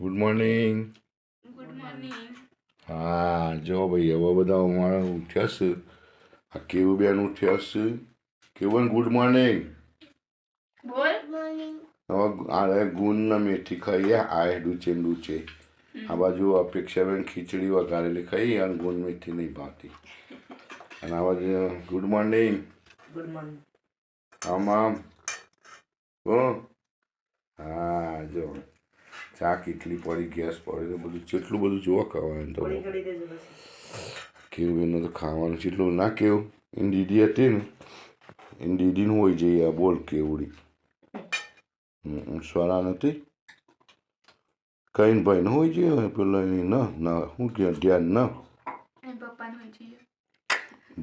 Good morning. Good morning. હા જો ભાઈ હવે બધા અમારા ઉઠ્યા છે. આ કેવું બેન ઉઠ્યા છે. કેવું ગુડ મોર્નિંગ. બોલ. હવે આ ગુણ ને મેથી ખાઈએ. આ ડૂચે ડૂચે આ બાજુ અપેક્ષાબેન ખીચડી વઘારેલી ખાઈ અને ગુણ મેથી નહીં ભાવતી. અને આ બાજુ ગુડ મોર્નિંગ. Good morning. આમ હા જો ચા કેટલી પડી, ગેસ પડી, બધું જેટલું બધું જોવા ખાવાનું તો કેવું બેન તો ખાવાનું જેટલું ના કેવું. એની દીદી હતી ને એની દીદીનું હોય જઈએ આ બોલ કેવડી સ્વરા નથી કઈ ભાઈ ને હોય જઈએ પેલા ના શું કે ધ્યાન ન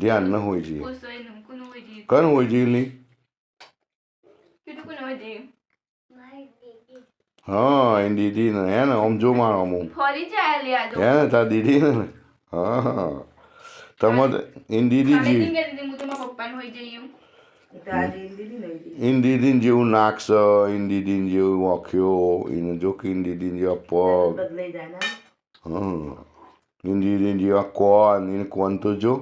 ધ્યાન ન હોય જઈએ કન હોય જઈએ નહીં. હા એની દીદી ને હે ને આમ જો મારો આમ હે ને તાર દીદી ને હા તમારે એની દીદી એની દીદીને જેવું નાક છે, એની દીદીને જેવું આંખ્યો, એને જો કે એની દીદીને જેવા પગ, હા એની દીદીને જેવા કોન, એને કોન તો જો.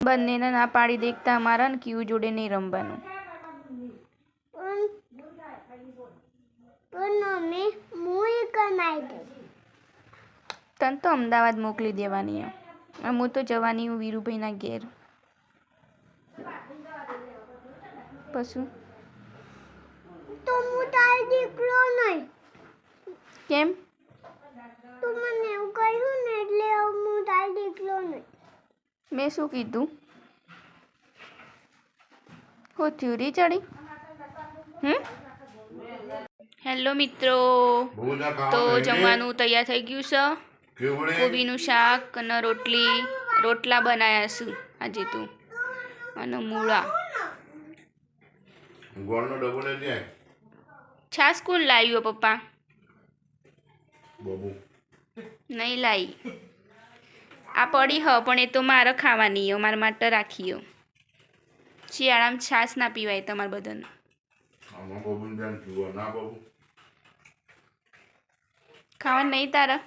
બંનેને ના પાડી દેખતા અમારા ને ક્યુ જોડે નહીં રમવાનું. તને તો અમદાવાદ મોકલી દેવાની હું તો જવાની હું વીરુભાઈના ઘેર. પછી તો હું તારી દીકરો નહીં. કેમ? તું મને એવું કહ્યું ને એટલે હું તારી દીકરો નહીં. મેં શું કીધું? હું થ્યુરી ચડી? હેલો મિત્રો, તો જમવાનું તૈયાર થઈ ગયું છે. કોબીનું શાક અને રોટલા બનાવ્યા છે આજે તો, અને મૂળા. છાશ કોણ લાવ્યું પપ્પા? નહીં લાવી. આ પડી હ પણ એ તો મારે ખાવાની મારા માટે રાખી. શિયાળામાં છાશ ના પીવાય તમારે બધાને. ખાવાનું નહીં તારા?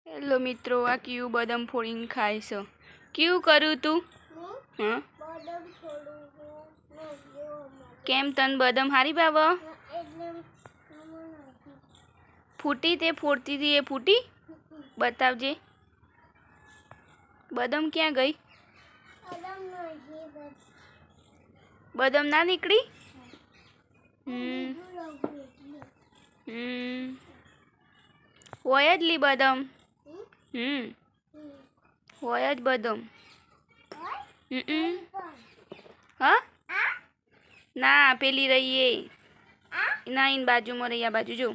હેલો મિત્રો, આ ક્યુ બદામ ફોડીને ખાય છે. કેવું કર્યું તું? હા કેમ તને બદામ હારી બાબ? ફૂટી તે ફોડતી હતી એ ફૂટી? બતાવજે. બદામ ક્યાં ગઈ? બદામ ના નીકળી? હોય જ લી બદામ. હોય જ બદામ. હા ના પેલી રહીએ ના એની બાજુમાં રહી. આ બાજુ જો.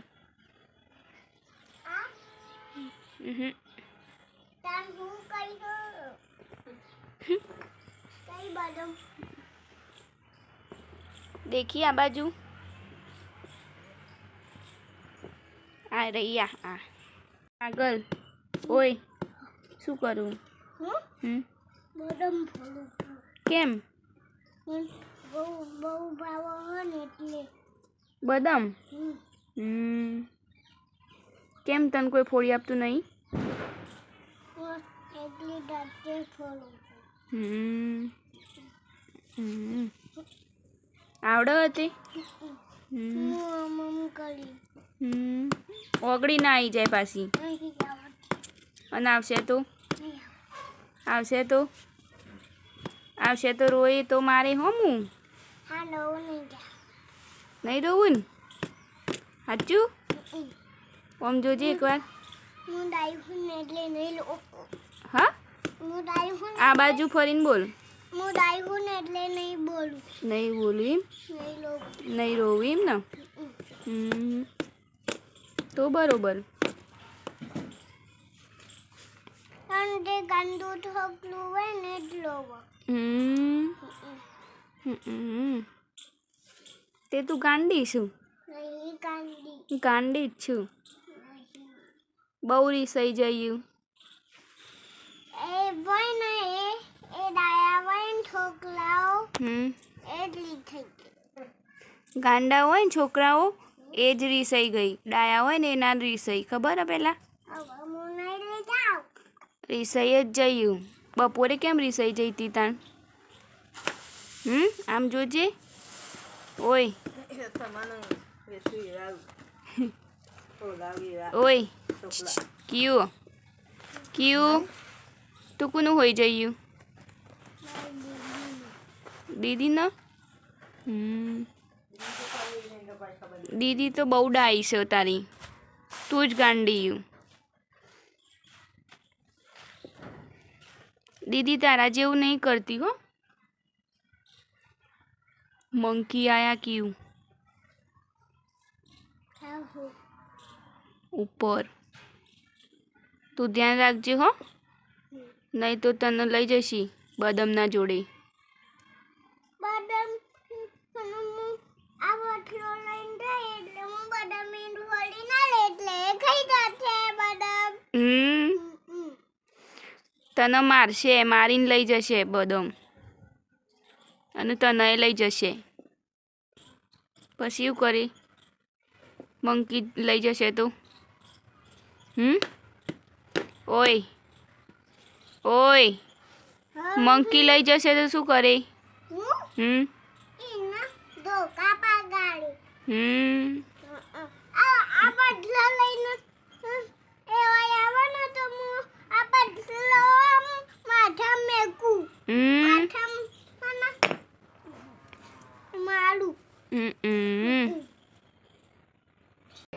દેખી આ બાજુ. આ રહી આ આગળ. ઓય શું કરું? કેમ? બદામ કેમ તને કોઈ ફોડી આપતું નહીં? આવડે હતી? ઓગળી ના આવી જાય પાછી. અને આવશે તો રોય તો મારે હું નહીં રોવું ને? સાચું? આમ જોજે એકવાર. હા આ બાજુ ફરીને બોલ. નહીં બોલું એમ? નહીં રોવું એમ ને? તો બરોબર. તે તું ગાંડી છું? ગાંડી જ છું. બહુ રીસાઈ જયું. ગાંડા હોય ને છોકરાઓ એ જ રીસાઈ ગઈ. ડાયા હોય ને એના રીસાઈ ખબર હે પેલા હવે હું નહીં લઈ જાઉં. રીસાઈ જ જયું. બપોરે કેમ રીસાઈ જઈ તી તાણ? આમ જોજે. ઓય ઓય ક્યું ક્યું તું કોનું હોઈ જયું? દીદી ન દીદી તો બહુ ડાઈ છે તારી. તું જ ગાંડી. દીદી તારા જેવું નહીં કરતી હો. મંકી આયા ક્યું ઉપર. તું ધ્યાન રાખજે હો, નહીં તો તને લઈ જશી બદામના જોડે. બદામ હું આ વઠલો લઈને જાય એટલે હું બદામ મીંડું વળી ના લે એટલે એ ખાઈ જશે બદામ. તને મારશે, મારીને લઈ જશે બદામ અને તને લઈ જશે. પછી શું કરે? મંકી લઈ જશે તો ઓય ઓય મંકી લઈ જશે તો શું કરે? એના ધોકા પાગાડી. આ બદલો લઈને એવા આવે ને તો હું આ બદલો માથા મેકું. માથા મારું.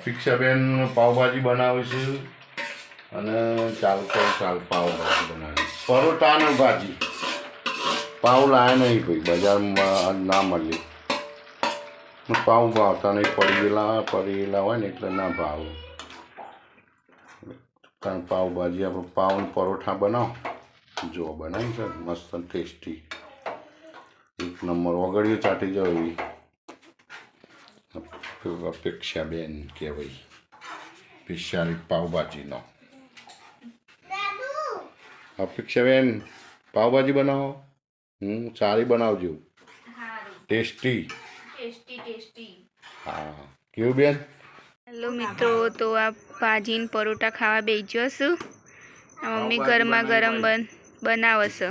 શિક્ષાબેન પાવભાજી બનાવે છે અને ચાલ પાવભાજી બનાવે. પરોઠા ને ભાજી. પાવ લાયા નહીં ભાઈ, બજારમાં ના મળે. પાવ ભાવતા નહીં, પડેલા હોય ને એટલે ના ભાવે. કારણ પાવભાજી આપણે પાવ ને પરોઠા બનાવો. જો બનાવી છે મસ્ત ટેસ્ટી એક નંબર. વગડીઓ ચાટી જાવ એવી અપેક્ષાબેન કહેવાય. સ્પેશિયાલી પાવભાજીનો. અપેક્ષાબેન પાવભાજી બનાવો. સારી બનાવજો. ટેસ્ટી. હા કેવું બેન? હેલો મિત્રો, તો આ ભાજીને પરોઠા ખાવા બેસી છું. આ મમ્મી ગરમા ગરમ બનાવે છે.